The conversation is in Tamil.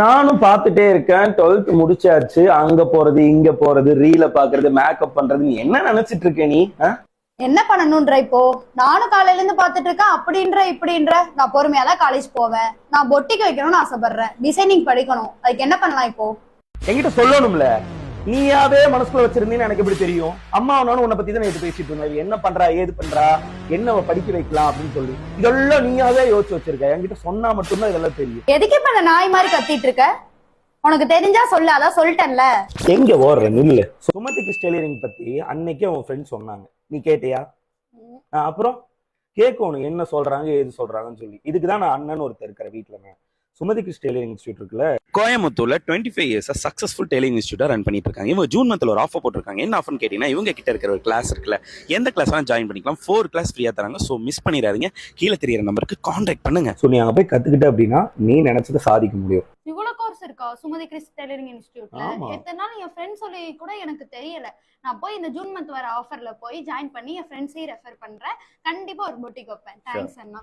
நானும் பாத்துட்டே இருக்கேன். 12th முடிச்சாச்சு. அங்க போறது இங்க போறது ரீல பாக்குறது மேக்கப் பண்றது. நீ என்ன நினைச்சிட்டு இருக்க நீ? என்ன பண்ணணும்ன்ற இப்போ நானும் காலையில இருந்து பாத்துட்டு இருக்கேன். அப்படின்ற இப்படின்ற நான் பொறுமையா தான் காலேஜ் போவேன். நான் பொட்டிக்கு வைக்கணும்னு ஆசைப்படுறேன். டிசைனிங் படிக்கணும். அதுக்கு என்ன பண்ணலாம் இப்போ? என்கிட்ட சொல்லணும்ல. நீயாவே மனசுக்குள்ள வச்சிருந்தீன்னு எனக்கு எப்படி தெரியும்? அம்மா நானும் உன்னை பத்தி தான் நேற்று பேசிட்டு இருந்தேன். என்ன பண்றா ஏது பண்றா என்ன படிக்க வைக்கலாம் அப்படின்னு சொல்லி இதெல்லாம் நீயாவே யோசிச்சு வச்சிருக்க. என்கிட்ட சொன்னா மட்டும்தான் இதெல்லாம் தெரியும். எதுக்கு இப்ப அந்த நாய் மாதிரி கத்திட்டு இருக்க? உனக்கு தெரிஞ்சா சொல்லு. அதான் சொல்லிட்டேன்ல. எங்க ஓடுற நில்லு. சுமதிக்கு டெய்லரிங் பத்தி அன்னைக்கே உன் ஃப்ரெண்ட் சொன்னாங்க. நீ கேட்டியா? அப்புறம் கேட்கணும் என்ன சொல்றாங்க ஏது சொல்றாங்கன்னு சொல்லி. இதுக்குதான் நான் அண்ணன் ஒருத்தர் இருக்கிற வீட்டுல சுமதி கிறிஸ் டெய்லரிங் இன்ஸ்டியூட் இருக்குல்ல கோயம்புத்தூர்ல 25 இயர்ஸ் சக்சஸ்ஃபுல் டெய்லரிங் இன்ஸ்டியூட்டா ரன் பண்ணிட்டு இருக்காங்க. இவங்க ஜூன் மந்த்ல ஒரு ஆஃபர் போட்டிருக்காங்க. என்ன ஆஃபர்னு கேட்டீங்கன்னா, இவங்க கிட்ட இருக்கிற ஒரு கிளாஸ் இருக்குல்ல, எந்த கிளாஸ் வேணா ஜாயின் பண்ணிக்கலாம். 4 கிளாஸ் ஃப்ரீயா தராங்க. ஸோ மிஸ் பண்ணிடாதீங்க. கீழே தெரியற நம்பருக்கு கான்டாக்ட் பண்ணுங்க. ஸோ நீ அங்க போய் கத்துக்கிட்ட அப்படின்னா நீ நினைச்சதை சாதிக்க முடியும். இவ்வளவு கோர்ஸ் இருக்கா சுமதி கிறிஸ் டெய்லரிங் இன்ஸ்டியூட்ல? எத்தனை நாள் என் ஃப்ரெண்ட் சொல்லி கூட எனக்கு தெரியல. நான் போய் இந்த ஜூன் மந்த் வர ஆஃபர்ல போய் ஜாயின் பண்ணி என் ஃப்ரெண்ட்ஸையும் ரெஃபர் பண்றேன். கண்டிப்பா ஒரு பொட்டிக் வைப்பேன். தேங்க்ஸ் அண்ணா.